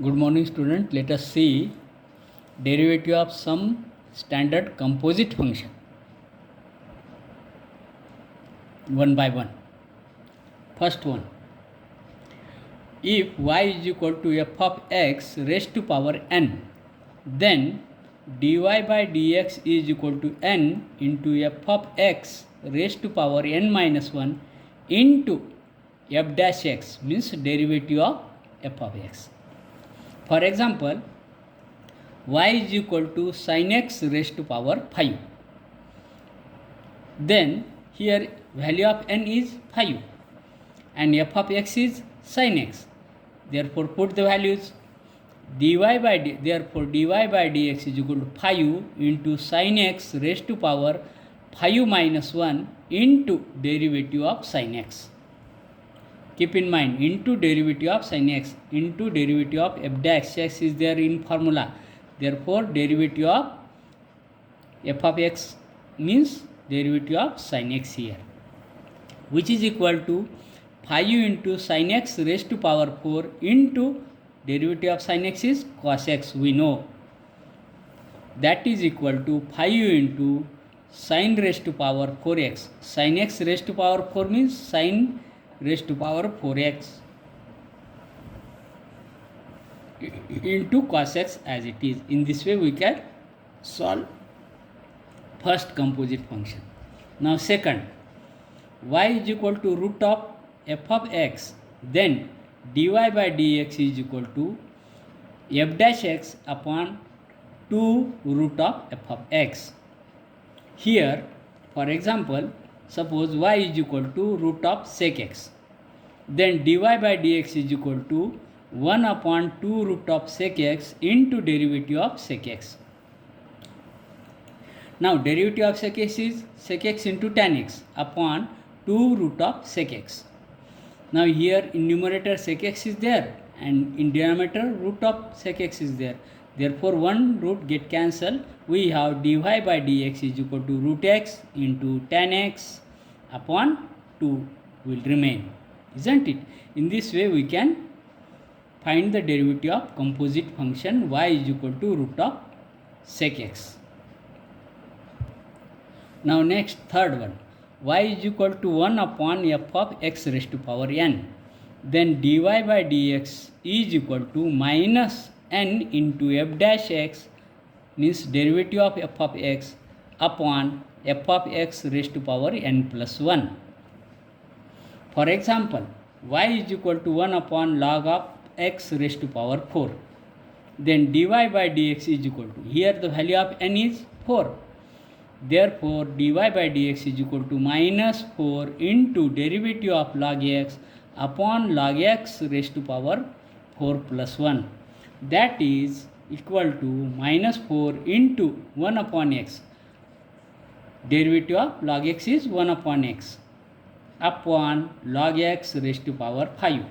Good morning, student. Let us see derivative of some standard composite function one by one. First one, if y is equal to f of x raised to power n, then dy by dx is equal to n into f of x raised to power n minus 1 into f dash x, means derivative of f of x. For example, y is equal to sin x raised to power 5. Then here value of n is 5 and f of x is sin x. Therefore put the values. Therefore dy by dx is equal to 5 into sin x raised to power 5 minus 1 into derivative of sin x. Keep in mind, into derivative of sin x into derivative of f dash x is there in formula. Therefore derivative of f of x means derivative of sin x here, which is equal to 5 into sin x raised to power 4 into derivative of sin x is cos x, we know. That is equal to 5 into sin raised to power 4x. Sin x raised to power 4 means sin raised to power 4x into cos x as it is. In this way we can solve first composite function. Now second, y is equal to root of f of x, then dy by dx is equal to f dash x upon 2 root of f of x. Here, for example, suppose y is equal to root of sec x, then dy by dx is equal to 1 upon 2 root of sec x into derivative of sec x. Now derivative of sec x is sec x into tan x upon 2 root of sec x. Now here in numerator sec x is there and in denominator root of sec x is there. Therefore one root get cancelled. We have dy by dx is equal to root x into tan x upon 2 will remain, isn't it? In this way we can find the derivative of composite function y is equal to root of sec x. Now next, third one, y is equal to 1 upon f of x raised to power n. Then dy by dx is equal to minus n into f dash x, means derivative of f of x upon f of x raised to power n plus 1. For example, y is equal to 1 upon log of x raised to power 4. Then dy by dx is equal to, here the value of n is 4. Therefore dy by dx is equal to minus 4 into derivative of log x upon log x raised to power 4 plus 1. That is equal to minus 4 into 1 upon x. Derivative of log x is 1 upon x upon log x raised to power 5.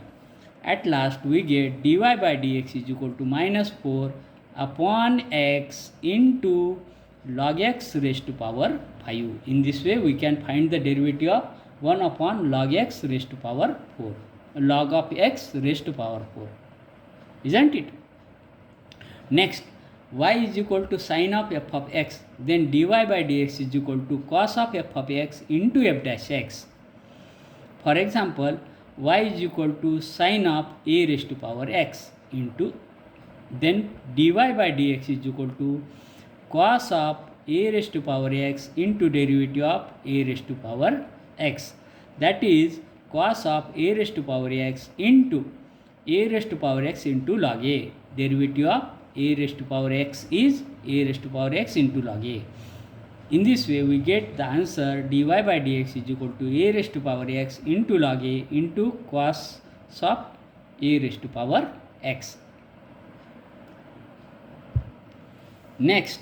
At last we get dy by dx is equal to minus 4 upon x into log x raised to power 5. In this way we can find the derivative of 1 upon log x raised to power 4, log of x raised to power 4, isn't it? Next, y is equal to sin of f of x, then dy by dx is equal to cos of f of x into f dash x. For example, y is equal to sin of a raised to power x into, then dy by dx is equal to cos of a raised to power x into derivative of a raised to power x. That is cos of a raised to power x into a raised to power x into log a. Derivative of a raised to power x is a raised to power x into log a. In this way we get the answer dy by dx is equal to a raised to power x into log a into cos of a raised to power x. Next,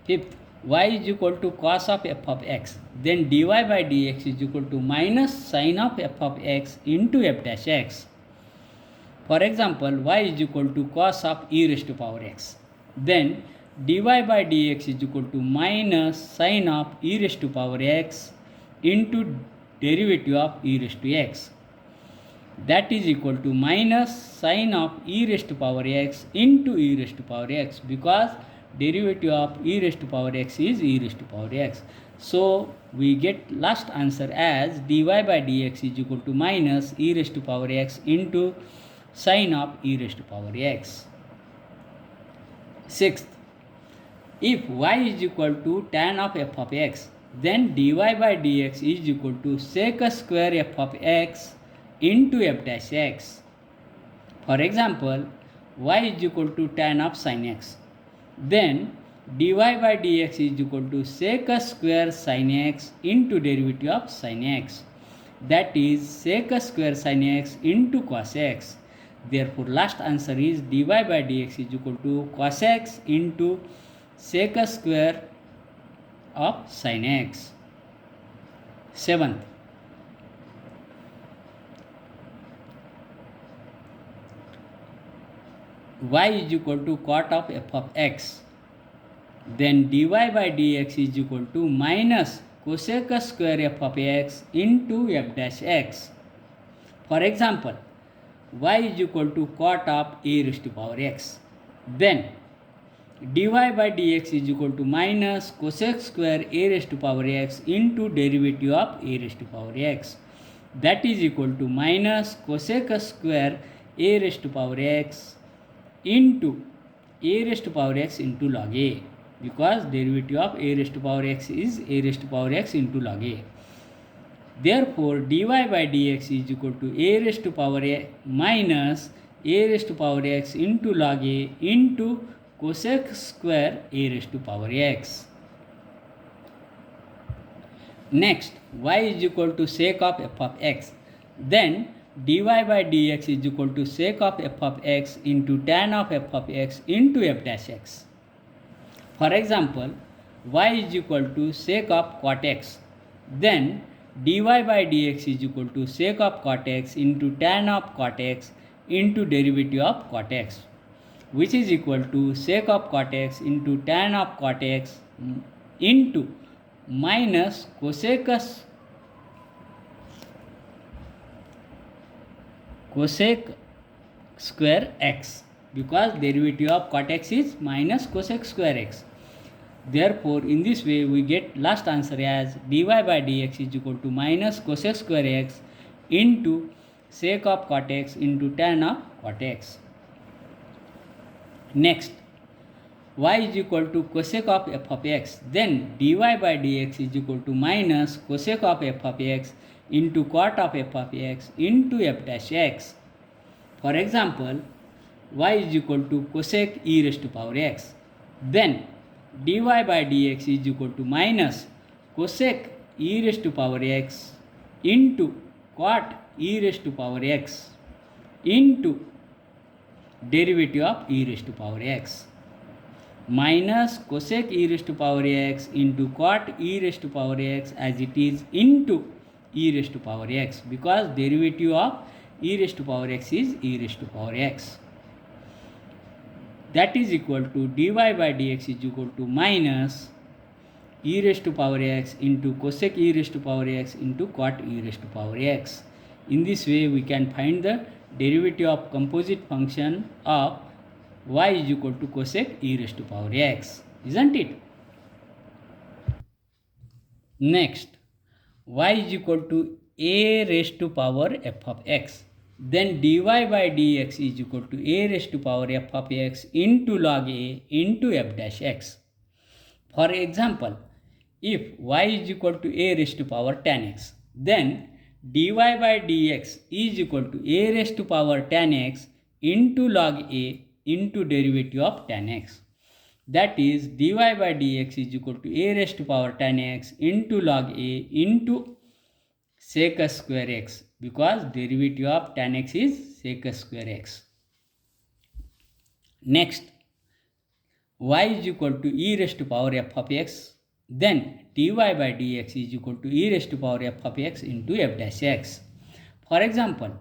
fifth, y is equal to cos of f of x, then dy by dx is equal to minus sin of f of x into f dash x. For example, y is equal to cos of e raised to power x, then dy by dx is equal to minus sin of e raised to power x into derivative of e raised to x. that is equal to minus sine of e raised to power x into e raised to power x, because derivative of e raised to power x is e raised to power x. So we get last answer as dy by dx is equal to minus e raised to power x into sine of e raised to power x. Sixth, if y is equal to tan of f of x, then dy by dx is equal to sec square f of x into f dash x. For example, y is equal to tan of sin x, then dy by dx is equal to sec square sin x into derivative of sin x, that is sec square sin x into cos x. Therefore last answer is dy by dx is equal to cos x into sec square of sin x. Seventh, y is equal to cot of f of x, then dy by dx is equal to minus cosec square f of x into f dash x. For example, y is equal to cot of a raised to power x, then dy by dx is equal to minus cosec square a raised to power x into derivative of a raised to power x, that is equal to minus cosec square a raised to power x into a raised to power x into log a, because derivative of a raised to power x is a raised to power x into log a. Therefore dy by dx is equal to a raised to power a minus a raised to power x into log a into cosec square a raised to power x. Next, y is equal to sec of f of x, then dy by dx is equal to sec of f of x into tan of f of x into f dash x. For example, y is equal to sec of cot x, then dy by dx is equal to sec of cot x into tan of cot x into derivative of cot x, which is equal to sec of cot x into tan of cot x into minus cosec square x, because derivative of cot x is minus cosec square x. Therefore in this way we get last answer as dy by dx is equal to minus cosec square x into sec of cot x into tan of cot x. Next, y is equal to cosec of f of x, then dy by dx is equal to minus cosec of f of x into cot of f of x into f dash x. For example, y is equal to cosec e raised to power x, then dy by dx is equal to minus cosec e raised to power x into cot e raised to power x into derivative of e raised to power x minus cosec e raised to power x into cot e raised to power x as it is into e raised to power x, because derivative of e raised to power x is e raised to power x. That is equal to dy by dx is equal to minus e raised to power x into cosec e raised to power x into cot e raised to power x. In this way we can find the derivative of composite function of y is equal to cosec e raised to power x, isn't it? Next, y is equal to a raised to power f of x, then dy by dx is equal to a raised to power f of x into log a into f dash x. For example, if y is equal to a raised to power tan x, then dy by dx is equal to a raised to power tan x into log a into derivative of tan x, that is dy by dx is equal to a raised to power tan x into log a into sec square x, because derivative of tan x is sec square x. Next, y is equal to e raised to power f of x, then dy by dx is equal to e raised to power f of x into f dash x. For example,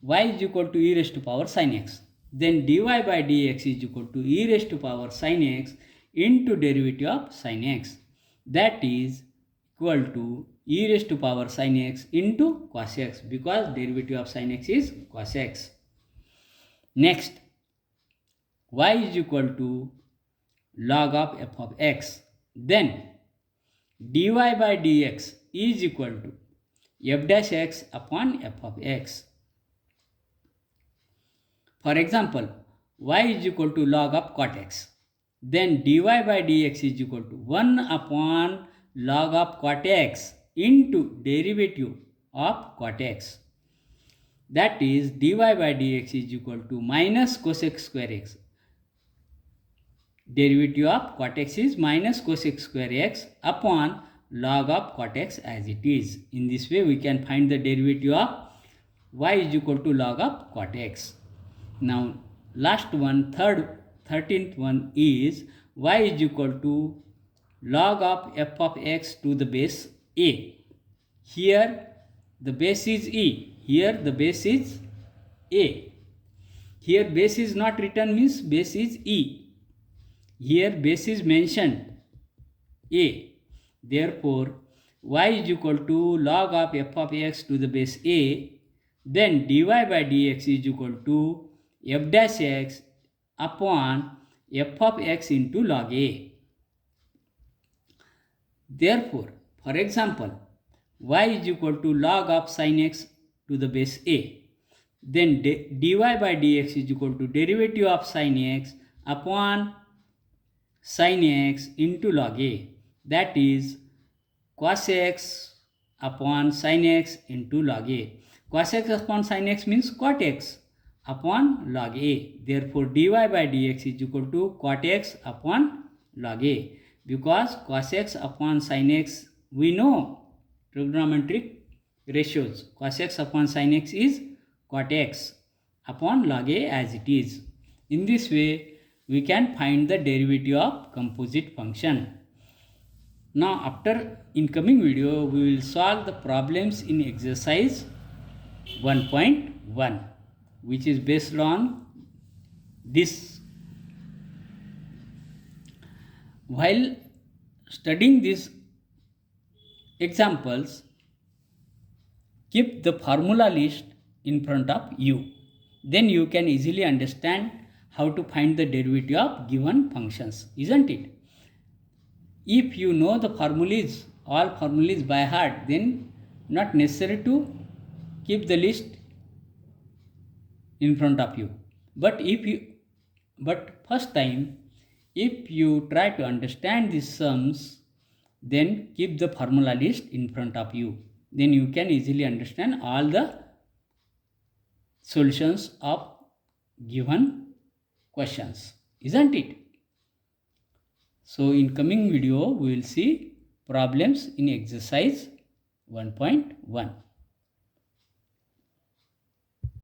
y is equal to e raised to power sin x, then dy by dx is equal to e raised to power sin x into derivative of sin x, that is equal to e raised to power sin x into cos x, because derivative of sin x is cos x. Next, y is equal to log of f of x. Then dy by dx is equal to f dash x upon f of x. For example, y is equal to log of cot x. Then dy by dx is equal to 1 upon log of cot x into derivative of cot x. That is dy by dx is equal to minus cosec square x. Derivative of cot x is minus cosec square x upon log of cot x as it is. In this way we can find the derivative of y is equal to log of cot x. Now last one, 13th one is y is equal to log of f of x to the base a. Here the base is e, here the base is a. Here base is not written, means base is e. Here base is mentioned a. Therefore y is equal to log of f of x to the base a. Then dy by dx is equal to f dash x upon f of x into log a. Therefore, for example, y is equal to log of sin x to the base a. Then dy by dx is equal to derivative of sin x upon sin x into log a. That is cos x upon sin x into log a. Cos x upon sin x means cot x upon log a. Therefore, dy by dx is equal to cot x upon log a. Because cos x upon sin x, we know trigonometric ratios. Cos x upon sin x is cot x upon log a as it is. In this way, we can find the derivative of composite function. Now, after incoming video, we will solve the problems in exercise 1.1, which is based on this. While studying these examples, keep the formula list in front of you. Then you can easily understand how to find the derivative of given functions, isn't it? If you know the formulas, all formulas by heart, then not necessary to keep the list in front of you. But first time, if you try to understand these sums, then keep the formula list in front of you. Then you can easily understand all the solutions of given questions, isn't it? So in coming video, we will see problems in exercise 1.1.